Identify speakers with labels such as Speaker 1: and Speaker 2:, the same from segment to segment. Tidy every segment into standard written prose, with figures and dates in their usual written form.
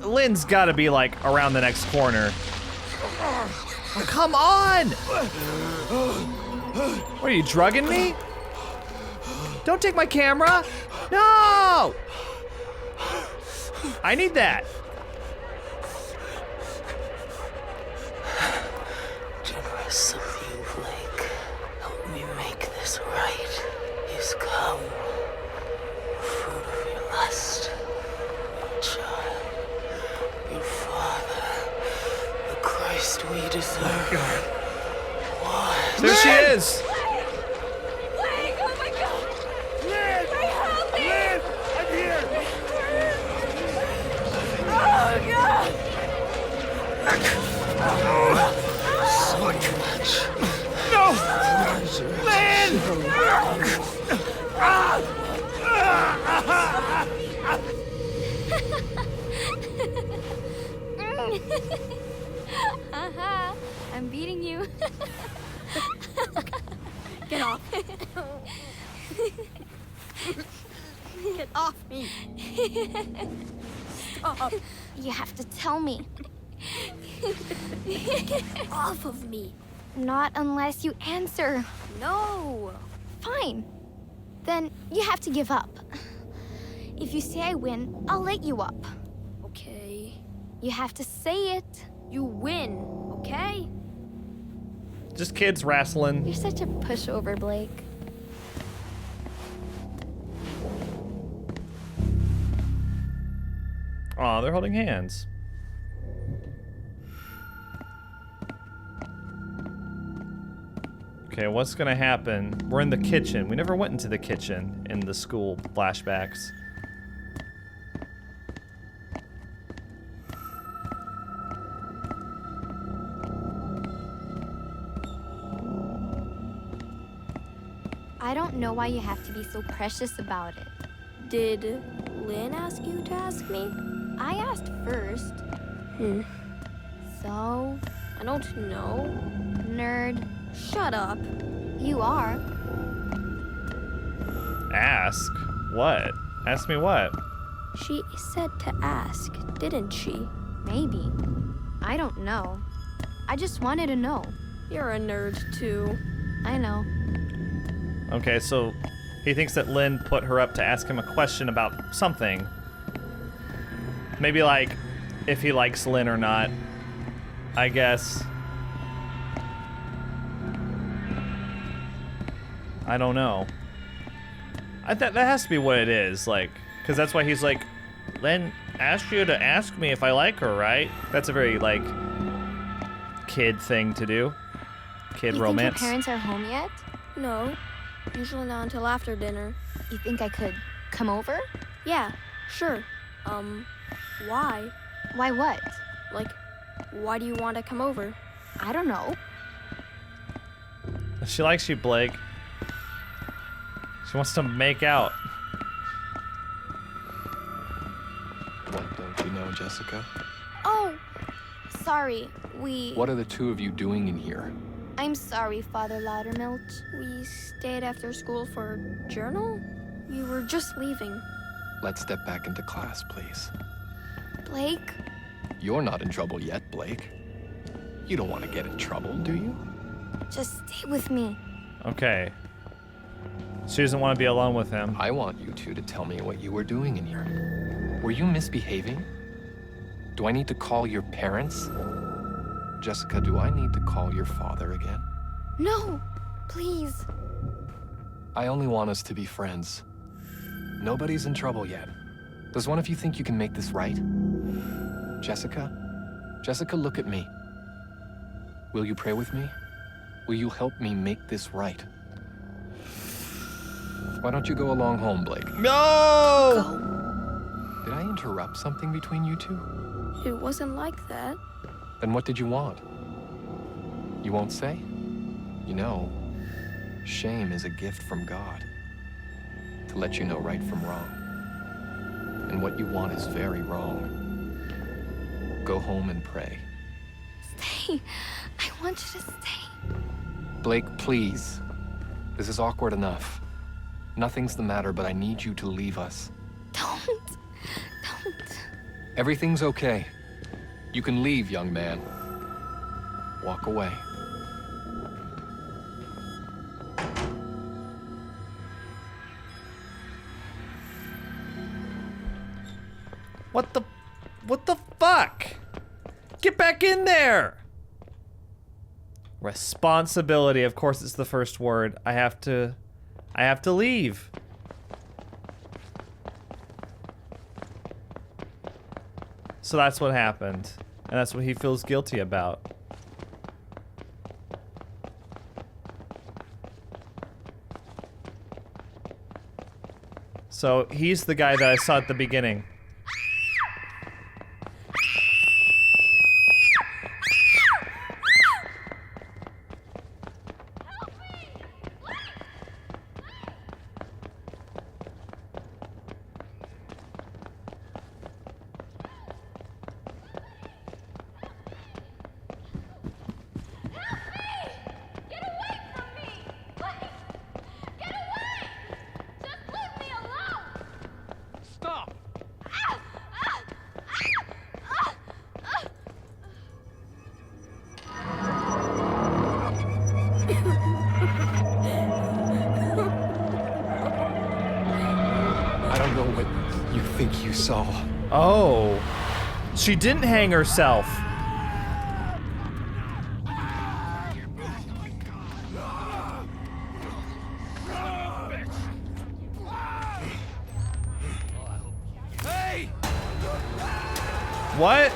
Speaker 1: Lynn's got to be like around the next corner. Oh, come on! What, are you drugging me? Don't take my camera! No! I need that.
Speaker 2: Generous of you, Blake. Help me make this right. He's come. Fruit of your lust. Your child. Your father. The Christ we deserve. What?
Speaker 1: There she is.
Speaker 3: Blake, oh my God! Liz! Help me!
Speaker 4: Liz! I'm here!
Speaker 3: Oh God!
Speaker 2: So much.
Speaker 4: No! Lynn!
Speaker 3: Haha, I'm beating you. Get off. Get off me. Stop.
Speaker 5: You have to tell me.
Speaker 3: Get off of me.
Speaker 5: Not unless you answer.
Speaker 3: No.
Speaker 5: Fine. Then you have to give up. If you say I win, I'll let you up.
Speaker 3: Okay.
Speaker 5: You have to say it.
Speaker 3: You win, okay?
Speaker 1: Just kids wrestling.
Speaker 5: You're such a pushover, Blake.
Speaker 1: Aw, they're holding hands. Okay, what's gonna happen? We're in the kitchen. We never went into the kitchen in the school flashbacks.
Speaker 5: I don't know why you have to be so precious about it.
Speaker 3: Did Lynn ask you to ask me?
Speaker 5: I asked first. So,
Speaker 3: I don't know.
Speaker 5: nerd,
Speaker 3: Shut up.
Speaker 5: you are.
Speaker 1: Ask? What? Ask me what?
Speaker 3: She said to ask, didn't she?
Speaker 5: Maybe. I don't know. I just wanted to know.
Speaker 3: You're a nerd too.
Speaker 5: I know.
Speaker 1: Okay, so he thinks that Lynn put her up to ask him a question about something. Maybe like if he likes Lynn or not, I guess. I don't know. That has to be what it is, like, because that's why he's like, Lynn asked you to ask me if I like her, right? That's a very, like, kid thing to do. Kid
Speaker 5: You
Speaker 1: romance.
Speaker 5: think your parents are home yet?
Speaker 3: No. Usually not until after dinner.
Speaker 5: You think I could come over?
Speaker 3: Yeah, sure. Why?
Speaker 5: Why what?
Speaker 3: Like, why do you want to come over?
Speaker 5: I don't know.
Speaker 1: She likes you, Blake. She wants to make out.
Speaker 6: What don't you know, Jessica?
Speaker 5: Oh, sorry.
Speaker 6: What are the two of you doing in here?
Speaker 5: I'm sorry, Father Loudermilk.
Speaker 3: We stayed after school for journal? We were just leaving.
Speaker 6: Let's step back into class, please.
Speaker 5: Blake?
Speaker 6: You're not in trouble yet, Blake. You don't want to get in trouble, do you?
Speaker 5: Just stay with me.
Speaker 1: Okay. She doesn't want to be alone with him.
Speaker 6: I want you two to tell me what you were doing in here. Were you misbehaving? Do I need to call your parents? Jessica, do I need to call your father again?
Speaker 5: No, please.
Speaker 6: I only want us to be friends. Nobody's in trouble yet. Does one of you think you can make this right? Jessica? Jessica, look at me. Will you pray with me? Will you help me make this right? Why don't you go along home, Blake?
Speaker 1: No!
Speaker 6: Did I interrupt something between you two?
Speaker 3: It wasn't like that.
Speaker 6: Then what did you want? You won't say? You know, shame is a gift from God to let you know right from wrong. And what you want is very wrong. Go home and pray.
Speaker 5: Stay. I want you to stay.
Speaker 6: Blake, please. This is awkward enough. Nothing's the matter, but I need you to leave us.
Speaker 5: Don't.
Speaker 6: Everything's okay. You can leave, young man. Walk away.
Speaker 1: What the fuck? Get back in there! Responsibility, of course it's the first word. I have to leave. So that's what happened. And that's what he feels guilty about. So he's the guy that I saw at the beginning.
Speaker 6: Stop! I don't know what you think you saw.
Speaker 1: Oh. She didn't hang herself.
Speaker 4: Hey!
Speaker 1: What?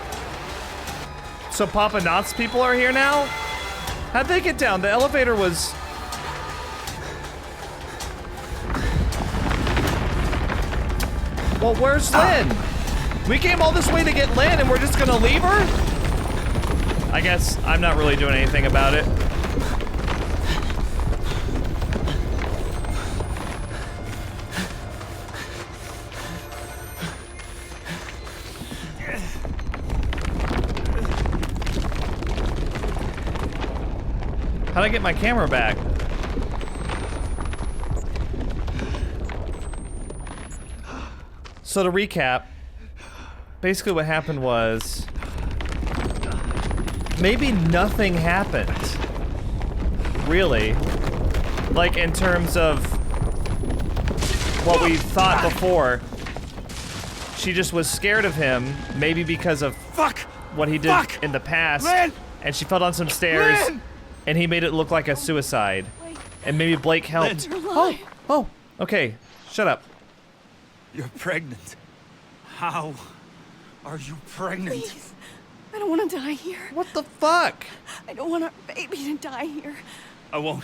Speaker 1: So Papa Knott's people are here now? How'd they get down? The elevator was... Well, where's Lynn? We came all this way to get Lynn and we're just gonna leave her? I guess I'm not really doing anything about it. How'd I get my camera back? So to recap, basically what happened was maybe nothing happened. Really. Like in terms of what we thought before. She just was scared of him, maybe because of what he did in the past.
Speaker 4: Lynn!
Speaker 1: And she fell down some stairs.
Speaker 4: Lynn!
Speaker 1: And he made it look like a suicide. And maybe Blake helped. Oh, okay. Shut up.
Speaker 4: You're pregnant. How are you pregnant?
Speaker 7: Please. I don't want to die here.
Speaker 1: What the fuck?
Speaker 7: I don't want our baby to die here.
Speaker 4: I won't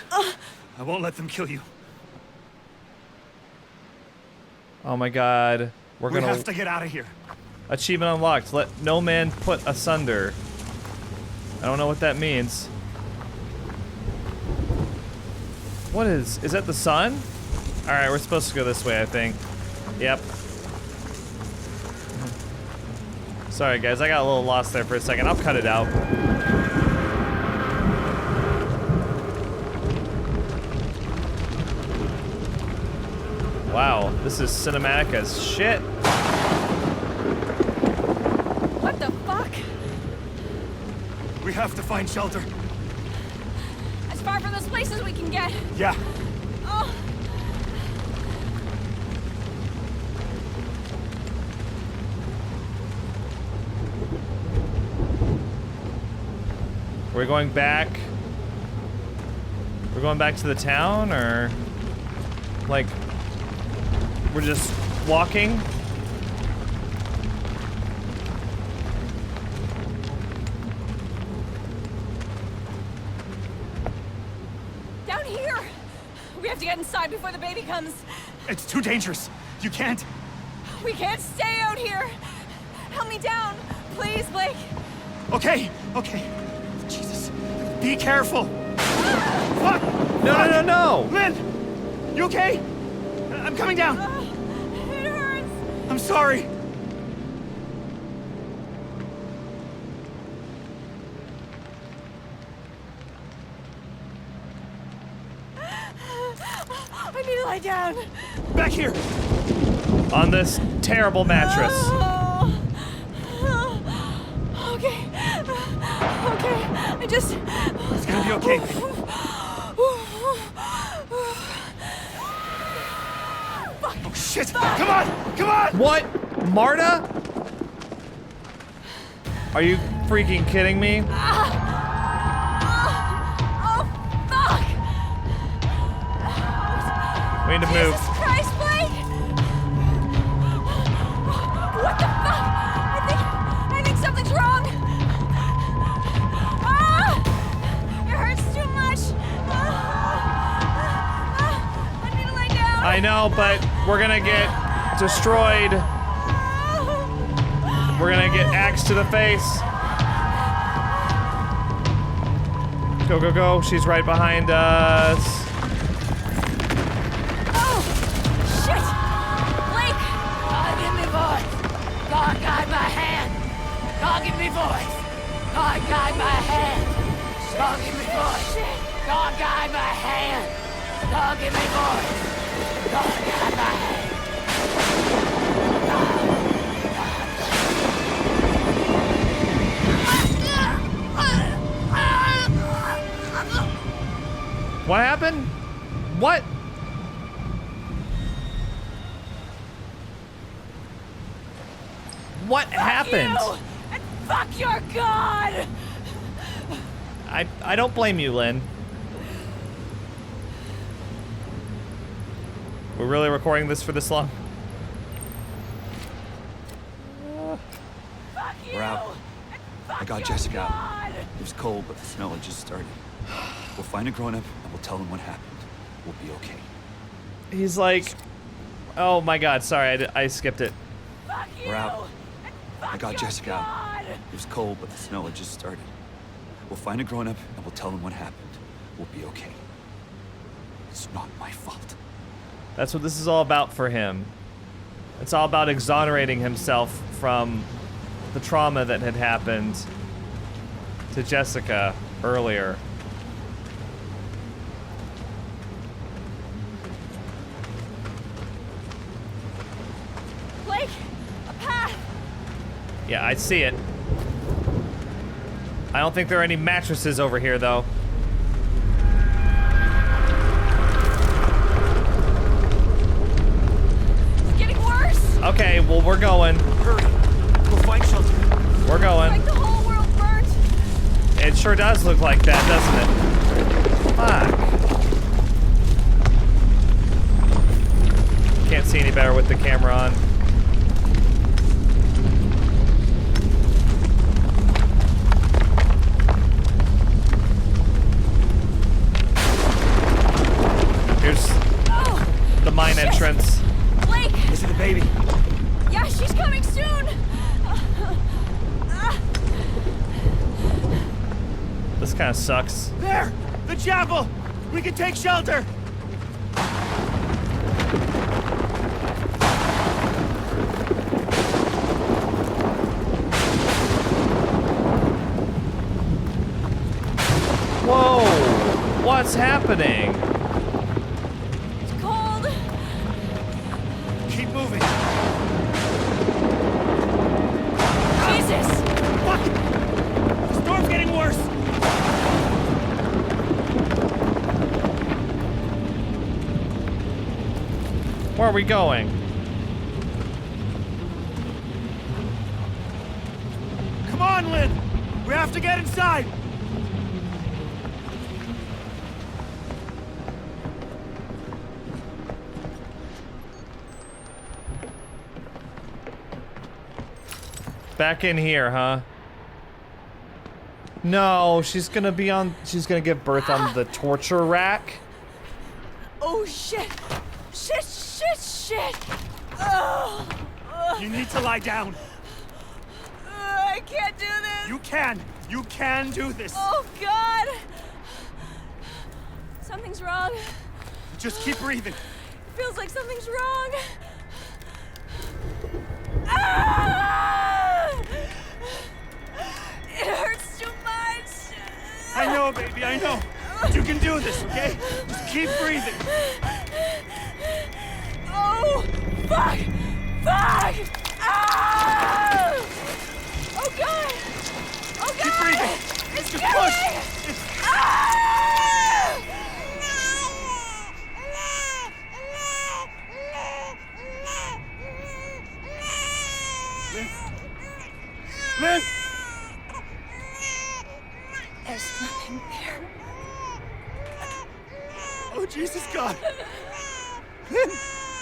Speaker 4: let them kill you.
Speaker 1: Oh my god.
Speaker 4: We
Speaker 1: We're gonna
Speaker 4: have to get out of here.
Speaker 1: Achievement unlocked. Let no man put asunder. I don't know what that means. What is that the sun? Alright, we're supposed to go this way, I think. Yep. Sorry guys, I got a little lost there for a second. I'll cut it out. Wow, this is cinematic as shit.
Speaker 7: What the fuck?
Speaker 4: We have to find shelter.
Speaker 7: As far from this place as we can get.
Speaker 4: Yeah.
Speaker 7: Oh.
Speaker 1: We're going back. We're going back to the town, or like we're just walking?
Speaker 7: Down here. We have to get inside before the baby comes.
Speaker 4: It's too dangerous. You can't.
Speaker 7: We can't stay out here. Help me down, please, Blake.
Speaker 4: Okay. Jesus. Be careful. Fuck!
Speaker 1: No!
Speaker 4: Lynn! You okay? I'm coming down.
Speaker 7: It hurts.
Speaker 4: I'm sorry.
Speaker 7: I need to lie down.
Speaker 4: Back here.
Speaker 1: On this terrible mattress.
Speaker 7: Oh. Okay. Okay. I just.
Speaker 4: It's gonna be okay. Oh shit! Come on! Come on!
Speaker 1: What? Marta? Are you freaking kidding me?
Speaker 7: Oh, fuck!
Speaker 1: We need to move.
Speaker 7: Jesus Christ, Blake! What the fuck? I think something's wrong. It hurts too much. I need to lay down.
Speaker 1: I know, but we're gonna get destroyed. We're gonna get axed to the face. Go, go, go. She's right behind us.
Speaker 7: Oh, shit! Blake! God, give me voice. God, guide my hand. God, give me voice. God, guide my hand. God, give me voice. God, guide my hand. God, give me voice. God, guide my hand.
Speaker 1: What happened? What? What happened?
Speaker 7: You, and fuck your God!
Speaker 1: I don't blame you, Lynn. We're really recording this for this long?
Speaker 7: Fuck you!
Speaker 4: We're out.
Speaker 7: and fuck
Speaker 4: I got
Speaker 7: your
Speaker 4: Jessica out.
Speaker 7: God.
Speaker 4: It was cold, but the snow had just started. We'll find a grown-up and we'll tell them what happened. We'll be okay.
Speaker 1: He's like, oh my God, sorry, I skipped it.
Speaker 7: Fuck you!
Speaker 4: We're out.
Speaker 7: and fuck
Speaker 4: I got
Speaker 7: your
Speaker 4: Jessica out.
Speaker 7: God.
Speaker 4: It was cold, but the snow had just started. We'll find a grown-up and we'll tell them what happened. We'll be okay. It's not my fault.
Speaker 1: That's what this is all about for him. It's all about exonerating himself from the trauma that had happened to Jessica earlier.
Speaker 7: Blake, a path.
Speaker 1: Yeah, I see it. I don't think there are any mattresses over here, though.
Speaker 7: It's getting worse.
Speaker 1: Okay, well, we're going.
Speaker 4: Hurry! We'll find shelter.
Speaker 1: We're going.
Speaker 7: Like the whole world burnt.
Speaker 1: It sure does look like that, doesn't it? Fuck. Can't see any better with the camera on. Here's
Speaker 7: Oh,
Speaker 1: the mine
Speaker 7: shit.
Speaker 1: entrance.
Speaker 7: Blake.
Speaker 4: Is it the baby?
Speaker 7: Yeah, she's coming soon.
Speaker 1: This kind of sucks.
Speaker 4: There! The chapel! We can take shelter!
Speaker 1: Whoa! What's happening?
Speaker 7: It's cold.
Speaker 4: Keep moving.
Speaker 7: Jesus.
Speaker 4: Fuck! The storm's getting worse!
Speaker 1: Where are we going?
Speaker 4: Come on, Lynn! We have to get inside!
Speaker 1: Back in here, huh? No, she's gonna give birth on the torture rack.
Speaker 7: Oh shit. Shit, shit, shit. Oh.
Speaker 4: You need to lie down.
Speaker 7: I can't do this.
Speaker 4: You can! You can do this!
Speaker 7: Oh God. Something's wrong.
Speaker 4: Just keep breathing.
Speaker 7: Feels like something's wrong. Ah! It hurts too much.
Speaker 4: I know, baby, I know. You can do this, okay? Just keep breathing.
Speaker 7: Oh, fuck! Fuck! Ah! Oh God!
Speaker 2: Lynn!
Speaker 3: There's nothing there.
Speaker 2: Oh, Jesus God!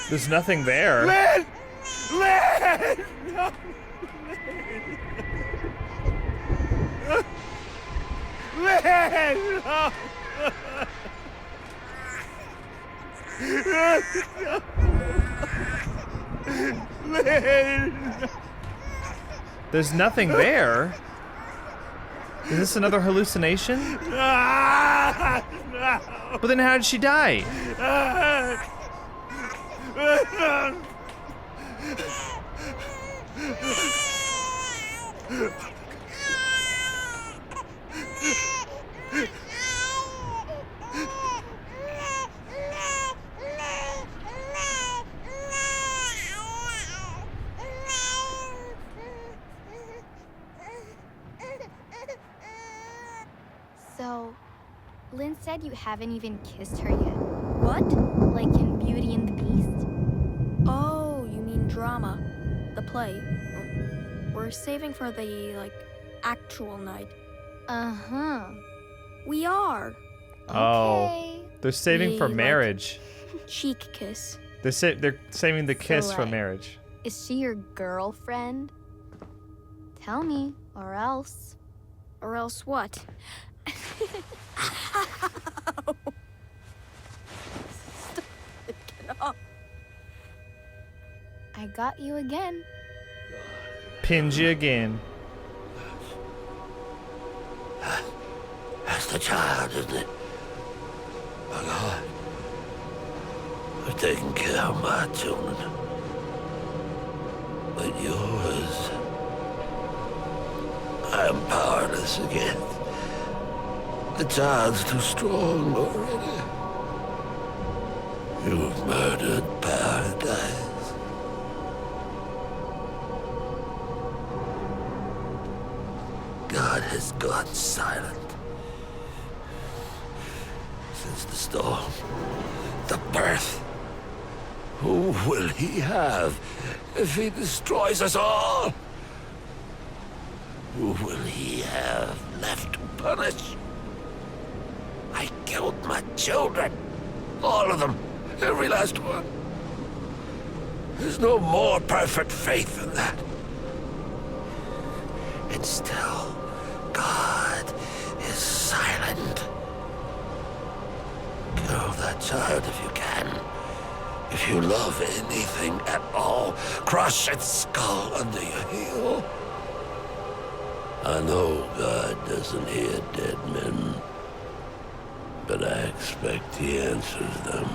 Speaker 1: There's nothing there.
Speaker 2: Lynn! Lynn! No! Lynn! No! Lynn!
Speaker 1: There's nothing there. Is this another hallucination?
Speaker 2: Ah, no!
Speaker 1: But then how did she die?
Speaker 5: So, Lynn said you haven't even kissed her yet.
Speaker 3: What?
Speaker 5: Like in Beauty and the Beast?
Speaker 3: Oh, you mean drama. The play. We're saving for the, actual night.
Speaker 5: Uh-huh.
Speaker 3: We are.
Speaker 1: Oh,
Speaker 5: Okay.
Speaker 1: they're saving for
Speaker 3: We,
Speaker 1: marriage.
Speaker 3: Cheek kiss.
Speaker 1: They're saving the kiss for
Speaker 5: like-
Speaker 1: marriage.
Speaker 5: Is she your girlfriend? Tell me, or else.
Speaker 3: Or else what? Stop it, get off.
Speaker 5: I got you again.
Speaker 1: Pinned you again.
Speaker 2: That's the child, isn't it? My God. We're taking care of my children. But yours, I am powerless against. The child's too strong already. You've murdered paradise. God has gone silent. Since the storm, the birth. Who will he have if he destroys us all? Who will he have left to punish? I killed my children. All of them. Every last one. There's no more perfect faith than that. And still, God is silent. Kill that child if you can. If you love anything at all, crush its skull under your heel. I know God doesn't hear dead men, but I expect he answers them.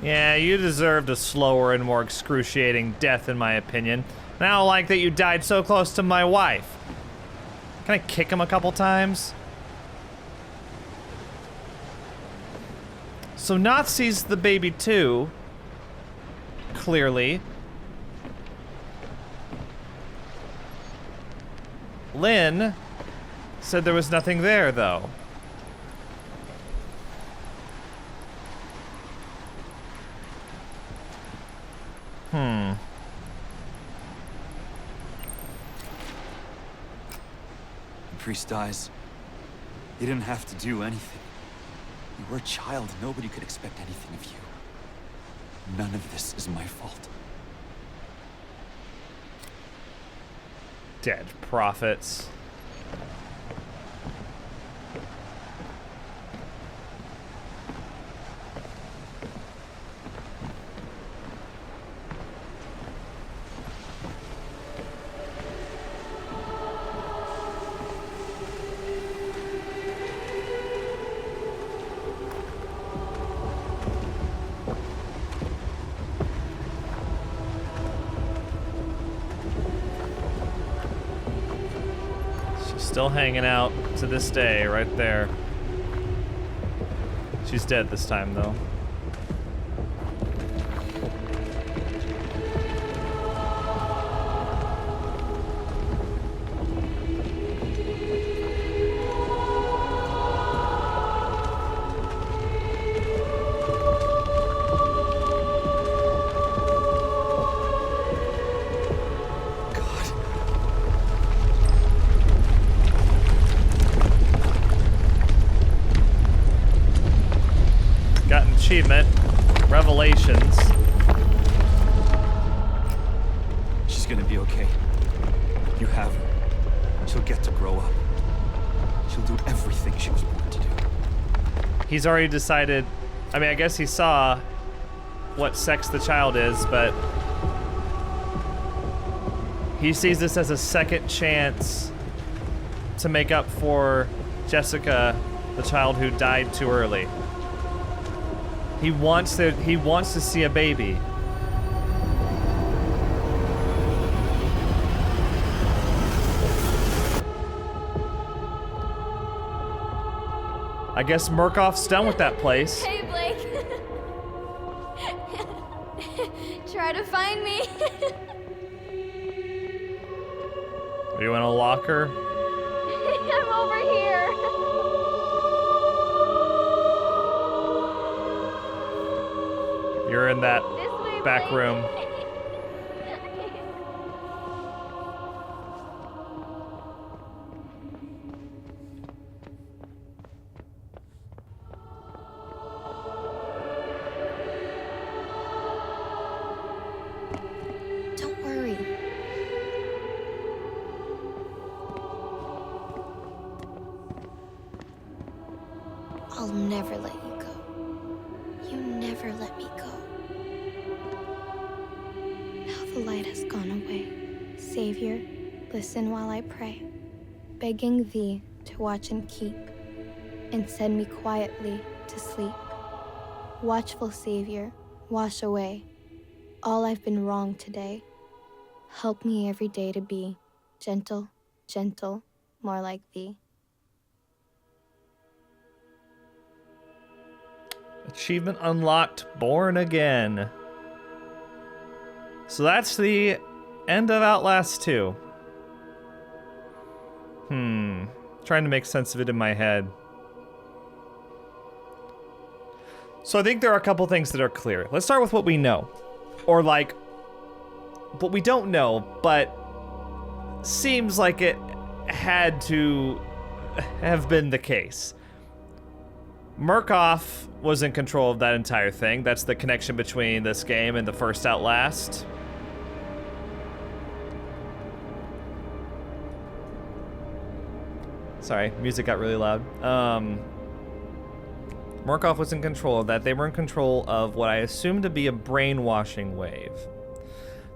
Speaker 1: Yeah, you deserved a slower and more excruciating death, in my opinion. And I don't like that you died so close to my wife. Can I kick him a couple times? So Knot sees the baby too. Clearly. Lynn said there was nothing there, though.
Speaker 4: The priest dies. You didn't have to do anything. You were a child. Nobody could expect anything of you. None of this is my fault.
Speaker 1: Dead prophets. Still hanging out to this day, right there. She's dead this time, though. achievement. Revelations.
Speaker 4: She's gonna be okay. You have her. She'll get to grow up. She'll do everything she was born to do.
Speaker 1: He's already decided. I mean, I guess he saw what sex the child is, but he sees this as a second chance to make up for Jessica, the child who died too early. He wants to see a baby. I guess Murkoff's done with that place.
Speaker 5: Hey, Blake. Try to find me.
Speaker 1: Are you in a locker?
Speaker 5: I'm over here.
Speaker 1: You're in that
Speaker 5: This way,
Speaker 1: back
Speaker 5: Blake.
Speaker 1: room.
Speaker 5: Don't worry. I'll never let you go. You never let me go. Now the light has gone away. Savior, listen while I pray, begging thee to watch and keep, and send me quietly to sleep. Watchful Savior, wash away all I've been wrong today. Help me every day to be gentle, gentle, more like thee.
Speaker 1: Achievement unlocked, born again. So that's the end of Outlast 2. Trying to make sense of it in my head. So I think there are a couple things that are clear. Let's start with what we know. Or like, what we don't know, but seems like it had to have been the case. Murkoff was in control of that entire thing. That's the connection between this game and the first Outlast. Sorry, music got really loud. Murkoff was in control of that. They were in control of what I assume to be a brainwashing wave.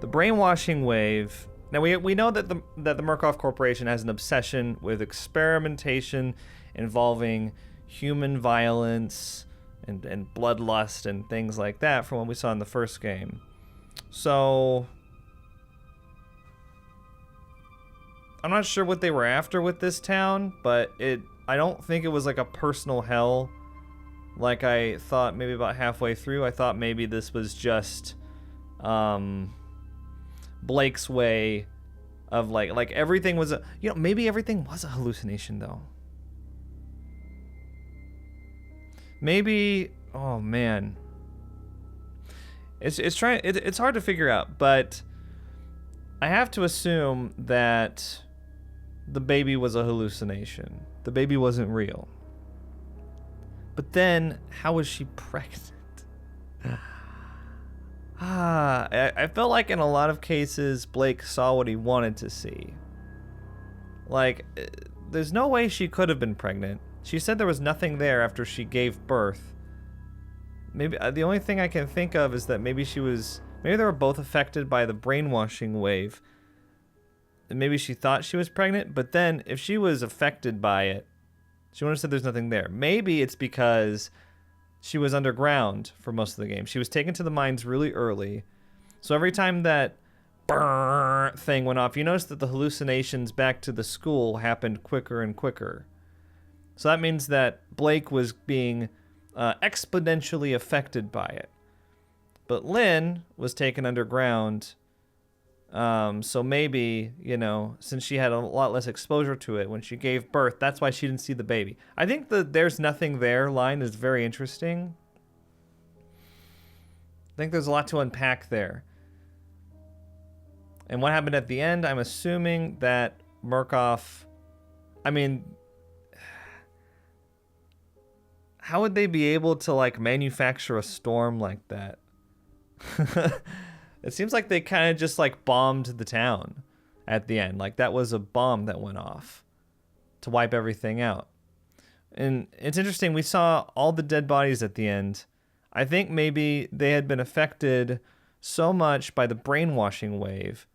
Speaker 1: The brainwashing wave. Now we know that the Murkoff Corporation has an obsession with experimentation involving human violence and bloodlust and things like that from what we saw in the first game. So I'm not sure what they were after with this town, but I don't think it was like a personal hell like I thought maybe about halfway through. I thought maybe this was just Blake's way of like everything was maybe everything was a hallucination though. Maybe, oh man. It's hard to figure out, but I have to assume that the baby was a hallucination. The baby wasn't real. But then, how was she pregnant? I felt like in a lot of cases, Blake saw what he wanted to see. Like, there's no way she could have been pregnant. She said there was nothing there after she gave birth. Maybe the only thing I can think of is that maybe they were both affected by the brainwashing wave. And maybe she thought she was pregnant, but then if she was affected by it, she would have said there's nothing there. Maybe it's because she was underground for most of the game. She was taken to the mines really early. So every time that brrr thing went off, you notice that the hallucinations back to the school happened quicker and quicker. So that means that Blake was being exponentially affected by it. But Lynn was taken underground. So maybe, since she had a lot less exposure to it when she gave birth, that's why she didn't see the baby. I think the "there's nothing there" line is very interesting. I think there's a lot to unpack there. And what happened at the end, I'm assuming that Murkoff... how would they be able to like manufacture a storm like that? It seems like they kind of just like bombed the town at the end. Like that was a bomb that went off to wipe everything out. And it's interesting, we saw all the dead bodies at the end. I think maybe they had been affected so much by the brainwashing wave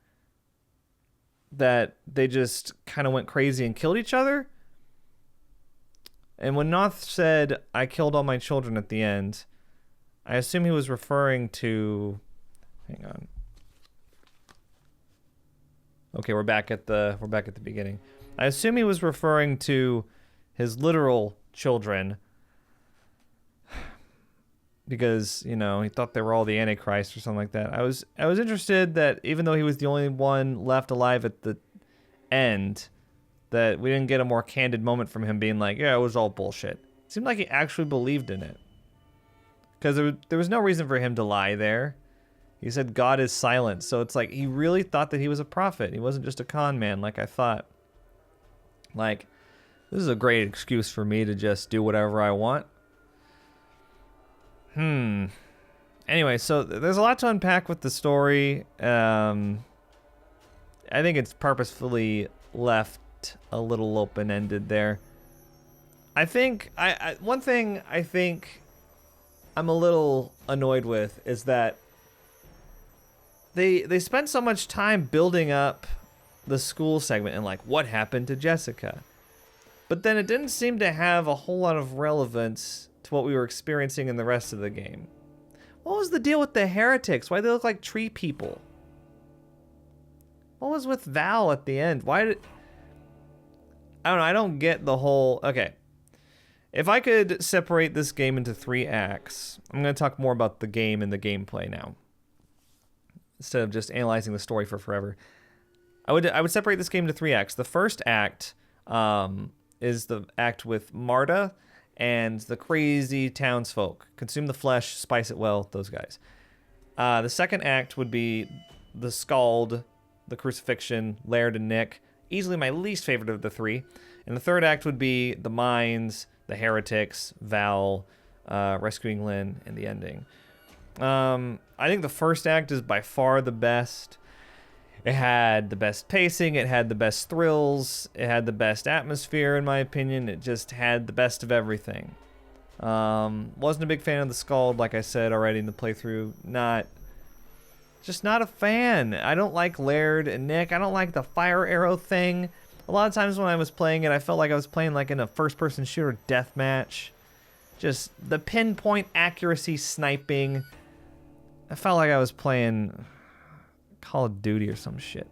Speaker 1: that they just kind of went crazy and killed each other. And when Noth said, "I killed all my children" at the end, I assume he was referring to... Hang on. Okay, we're back at the beginning. I assume he was referring to his literal children because, you know, he thought they were all the Antichrist or something like that. I was interested that even though he was the only one left alive at the end, that we didn't get a more candid moment from him being like, yeah, it was all bullshit. It seemed like he actually believed in it. Because there was no reason for him to lie there. He said God is silent, so it's like he really thought that he was a prophet. He wasn't just a con man like I thought. Like, this is a great excuse for me to just do whatever I want. Anyway, so there's a lot to unpack with the story. I think it's purposefully left a little open-ended there. I think one thing I think I'm a little annoyed with is that they spent so much time building up the school segment and like what happened to Jessica, but then it didn't seem to have a whole lot of relevance to what we were experiencing in the rest of the game. What was the deal with the heretics? Why they look like tree people? What was with Val at the end? Why did... I don't know, I don't get the whole... Okay. If I could separate this game into 3 acts, I'm going to talk more about the game and the gameplay now, instead of just analyzing the story for forever. I would separate this game into 3 acts. The first act is the act with Marta and the crazy townsfolk. Consume the flesh, spice it well, those guys. The second act would be the Scald, the Crucifixion, Laird, and Nick. Easily my least favorite of the 3. And the third act would be the Mines, the Heretics, Val, rescuing Lynn, and the ending. I think the first act is by far the best. It had the best pacing, it had the best thrills, it had the best atmosphere, in my opinion. It just had the best of everything. Wasn't a big fan of the Scald, like I said already in the playthrough. Just not a fan. I don't like Laird and Nick. I don't like the fire arrow thing. A lot of times when I was playing it, I felt like I was playing like in a first-person shooter deathmatch. Just the pinpoint accuracy sniping. I felt like I was playing Call of Duty or some shit.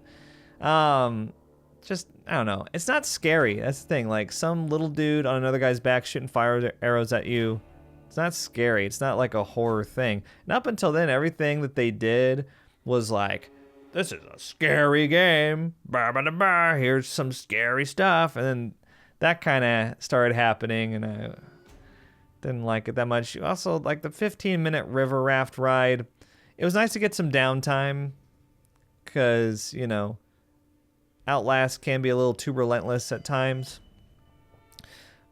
Speaker 1: Just, I don't know. It's not scary. That's the thing. Like, some little dude on another guy's back shooting fire arrows at you. It's not scary. It's not like a horror thing. And up until then, everything that they did was like, this is a scary game. Bah, bah, bah, bah. Here's some scary stuff. And then that kind of started happening, and I didn't like it that much. Also, like the 15-minute river raft ride, it was nice to get some downtime because, you know, Outlast can be a little too relentless at times.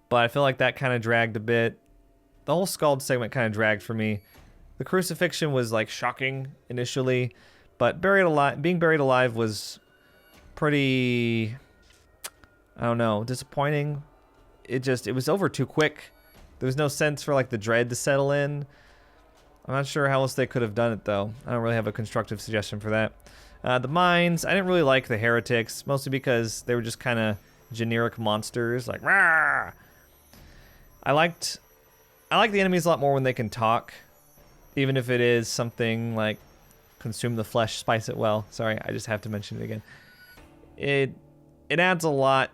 Speaker 1: But I feel like that kind of dragged a bit. The whole Scald segment kind of dragged for me. The Crucifixion was like shocking initially, but being buried alive was pretty, I don't know, disappointing. It was over too quick. There was no sense for like the dread to settle in. I'm not sure how else they could have done it though. I don't really have a constructive suggestion for that. The Mines, I didn't really like the Heretics, mostly because they were just kind of generic monsters, like rah. I like the enemies a lot more when they can talk, even if it is something like consume the flesh, spice it well. Sorry, I just have to mention it again. It adds a lot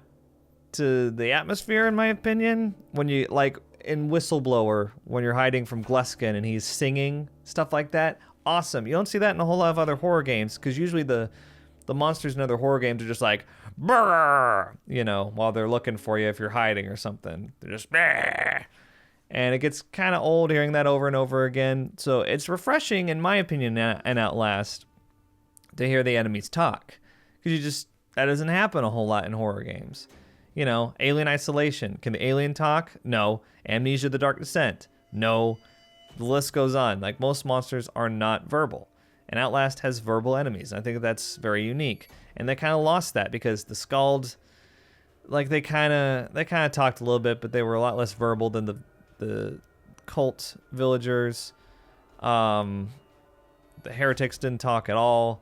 Speaker 1: to the atmosphere, in my opinion, when you, like in Whistleblower, when you're hiding from Gluskin and he's singing, stuff like that. Awesome. You don't see that in a whole lot of other horror games, because usually the monsters in other horror games are just like, brrr, you know, while they're looking for you if you're hiding or something. They're just, brrr. And it gets kind of old hearing that over and over again. So it's refreshing, in my opinion, in Outlast, to hear the enemies talk. Because that doesn't happen a whole lot in horror games. You know, Alien Isolation. Can the alien talk? No. Amnesia: The Dark Descent. No. The list goes on. Like, most monsters are not verbal. And Outlast has verbal enemies. I think that's very unique. And they kind of lost that because the Skald, like, they kind of talked a little bit, but they were a lot less verbal than the cult villagers. The heretics didn't talk at all.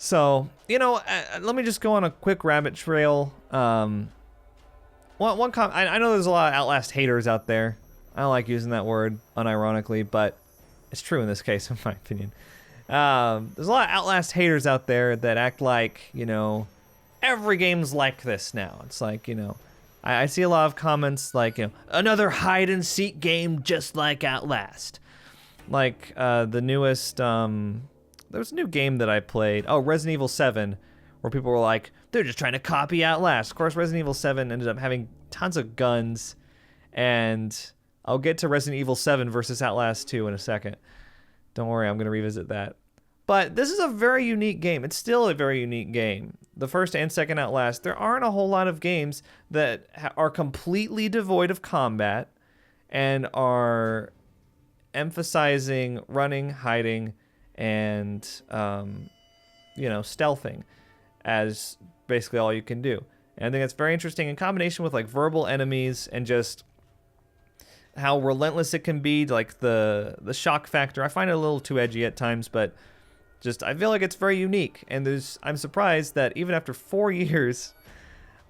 Speaker 1: So, you know, let me just go on a quick rabbit trail. I know there's a lot of Outlast haters out there. I don't like using that word unironically, but it's true in this case, in my opinion. There's a lot of Outlast haters out there that act like, you know, every game's like this now. It's like, you know, I see a lot of comments like, you know, another hide-and-seek game just like Outlast. Like, the newest, there was a new game that I played. Oh, Resident Evil 7, where people were like, they're just trying to copy Outlast. Of course, Resident Evil 7 ended up having tons of guns, and I'll get to Resident Evil 7 versus Outlast 2 in a second. Don't worry, I'm going to revisit that. But this is a very unique game. It's still a very unique game. The first and second Outlast, there aren't a whole lot of games that are completely devoid of combat and are emphasizing running, hiding, and, you know, stealthing as basically all you can do. And I think that's very interesting in combination with, like, verbal enemies and just how relentless it can be, like the shock factor. I find it a little too edgy at times, but just I feel like it's very unique. And I'm surprised that even after 4 years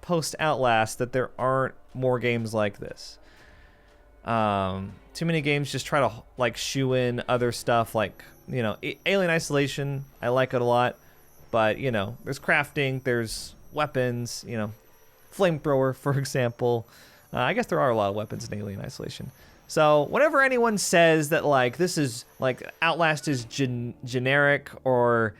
Speaker 1: post Outlast that there aren't more games like this. Too many games just try to, like, shoe in other stuff, like, you know, Alien Isolation. I like it a lot, but, you know, there's crafting, there's weapons, you know, flamethrower, for example. I guess there are a lot of weapons in Alien Isolation. So whenever anyone says that, like, this is, like, Outlast is generic or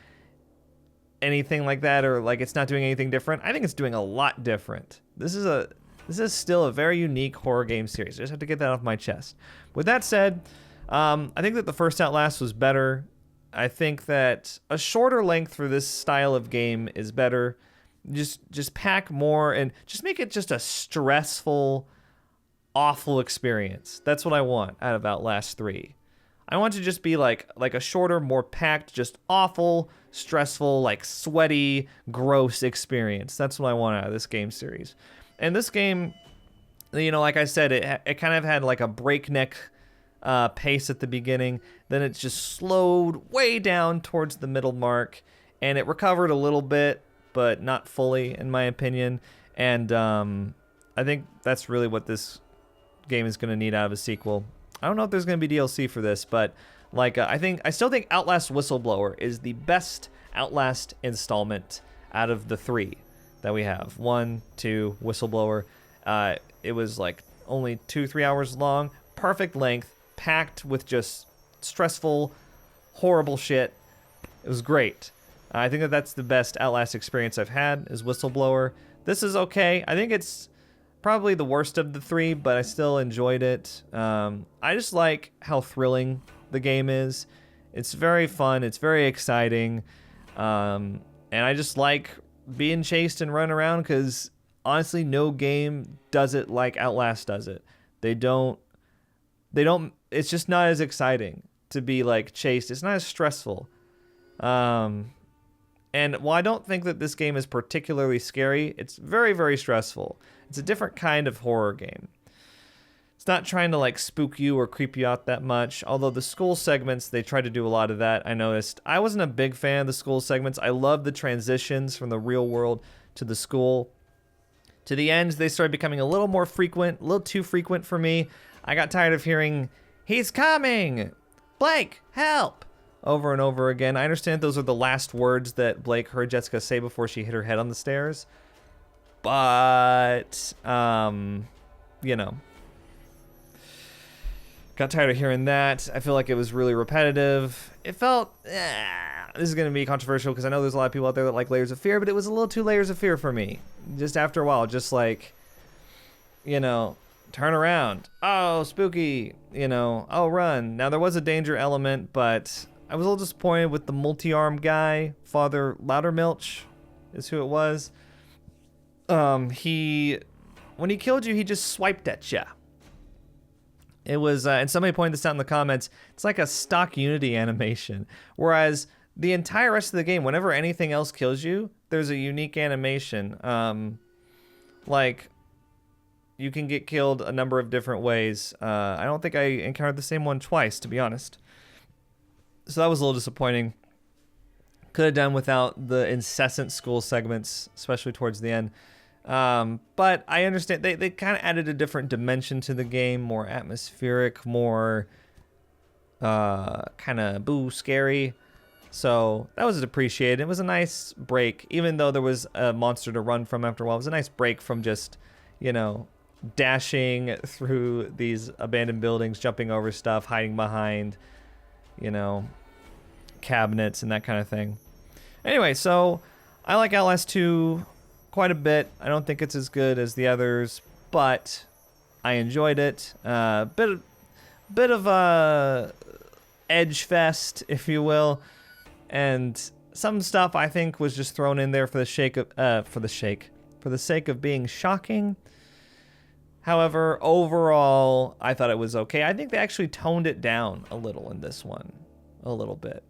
Speaker 1: anything like that, or, like, it's not doing anything different, I think it's doing a lot different. This is still a very unique horror game series. I just have to get that off my chest. With that said, I think that the first Outlast was better. I think that a shorter length for this style of game is better. Just pack more and just make it just a stressful, awful experience. That's what I want out of Outlast 3. I want to just be like a shorter, more packed, just awful, stressful, like sweaty, gross experience. That's what I want out of this game series. And this game, you know, like I said, it kind of had like a breakneck pace at the beginning. Then it just slowed way down towards the middle mark, and it recovered a little bit, but not fully, in my opinion. And I think that's really what this game is going to need out of a sequel. I don't know if there's going to be DLC for this, but like I still think Outlast Whistleblower is the best Outlast installment out of the 3 that we have. 1, 2, Whistleblower. It was like only 2-3 hours long, perfect length, packed with just stressful, horrible shit. It was great. I think that that's the best Outlast experience I've had, is Whistleblower. This is okay. I think it's probably the worst of the 3, but I still enjoyed it. I just like how thrilling the game is. It's very fun. It's very exciting. And I just like being chased and run around because, honestly, no game does it like Outlast does it. They don't, it's just not as exciting to be, like, chased. It's not as stressful. And while I don't think that this game is particularly scary, it's very, very stressful. It's a different kind of horror game. It's not trying to, like, spook you or creep you out that much, although the school segments, they try to do a lot of that, I noticed. I wasn't a big fan of the school segments. I love the transitions from the real world to the school. To the end, they started becoming a little more frequent, a little too frequent for me. I got tired of hearing, "He's coming! Blake, help!" over and over again. I understand those are the last words that Blake heard Jessica say before she hit her head on the stairs. But, you know. Got tired of hearing that. I feel like it was really repetitive. It felt, this is going to be controversial because I know there's a lot of people out there that like Layers of Fear, but it was a little too Layers of Fear for me. Just after a while, just like, you know, turn around. Oh, spooky. You know, oh, run. Now, there was a danger element, but I was a little disappointed with the multi-arm guy. Father Loudermilch is who it was. when he killed you, he just swiped at you. It was, and somebody pointed this out in the comments, it's like a stock Unity animation. Whereas the entire rest of the game, whenever anything else kills you, there's a unique animation. Like, you can get killed a number of different ways. I don't think I encountered the same one twice, to be honest. So that was a little disappointing. Could have done without the incessant school segments, especially towards the end. But I understand they kind of added a different dimension to the game, more atmospheric, more kind of scary. So that was appreciated. It was a nice break, even though there was a monster to run from after a while. It was a nice break from just, you know, dashing through these abandoned buildings, jumping over stuff, hiding behind, you know, cabinets and that kind of thing. Anyway, so I like Outlast 2 quite a bit. I don't think it's as good as the others, but I enjoyed it. Bit of a edge fest, if you will, and some stuff I think was just thrown in there for the sake of being shocking. However, overall, I thought it was okay. I think they actually toned it down a little in this one, a little bit,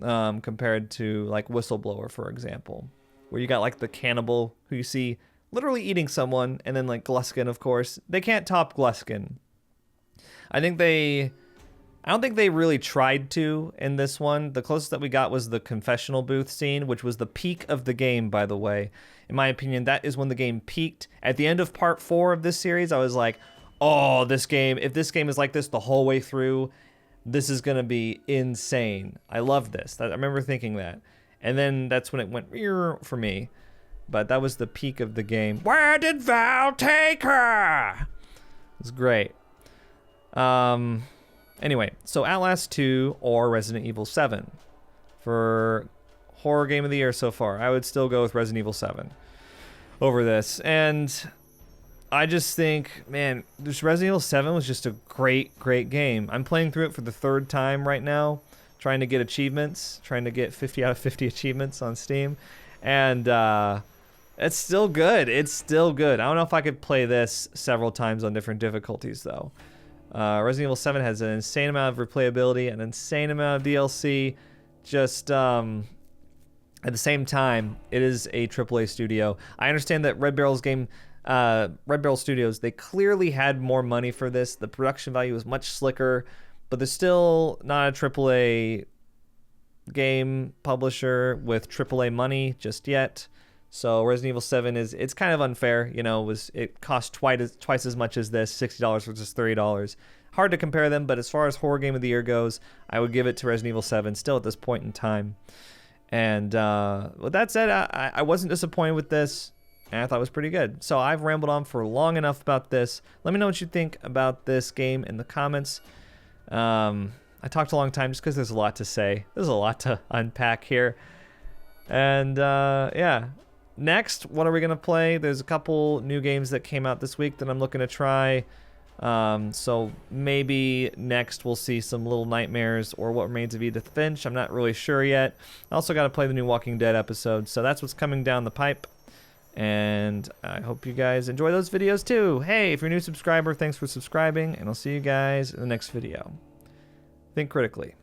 Speaker 1: compared to like Whistleblower, for example, where you got like the cannibal who you see literally eating someone, and then like Gluskin, of course. They can't top Gluskin. I don't think they really tried to in this one. The closest that we got was the confessional booth scene, which was the peak of the game, by the way. In my opinion, that is when the game peaked. At the end of part 4 of this series, I was like, oh, this game, if this game is like this the whole way through, this is going to be insane. I love this. I remember thinking that. And then that's when it went for me. But that was the peak of the game. Where did Val take her? It was great. Anyway, so Outlast 2 or Resident Evil 7 for horror game of the year so far. I would still go with Resident Evil 7 over this. And I just think, man, this Resident Evil 7 was just a great, great game. I'm playing through it for the 3rd time right now, trying to get achievements, trying to get 50 out of 50 achievements on Steam. And it's still good. It's still good. I don't know if I could play this several times on different difficulties, though. Resident Evil 7 has an insane amount of replayability, an insane amount of DLC. Just at the same time, it is a AAA studio. I understand that Red Barrel Studios, they clearly had more money for this. The production value was much slicker, but they're still not a AAA game publisher with AAA money just yet. So Resident Evil 7 it's kind of unfair, you know. It cost twice as much as this, $60 versus $30. Hard to compare them, but as far as horror game of the year goes, I would give it to Resident Evil 7 still at this point in time. And with that said, I wasn't disappointed with this, and I thought it was pretty good. So I've rambled on for long enough about this. Let me know what you think about this game in the comments. I talked a long time just because there's a lot to say. There's a lot to unpack here. And yeah. Next, what are we going to play? There's a couple new games that came out this week that I'm looking to try. So maybe next we'll see some Little Nightmares or What Remains of Edith Finch. I'm not really sure yet. I also got to play the new Walking Dead episode. So that's what's coming down the pipe. And I hope you guys enjoy those videos too. Hey, if you're a new subscriber, thanks for subscribing. And I'll see you guys in the next video. Think critically.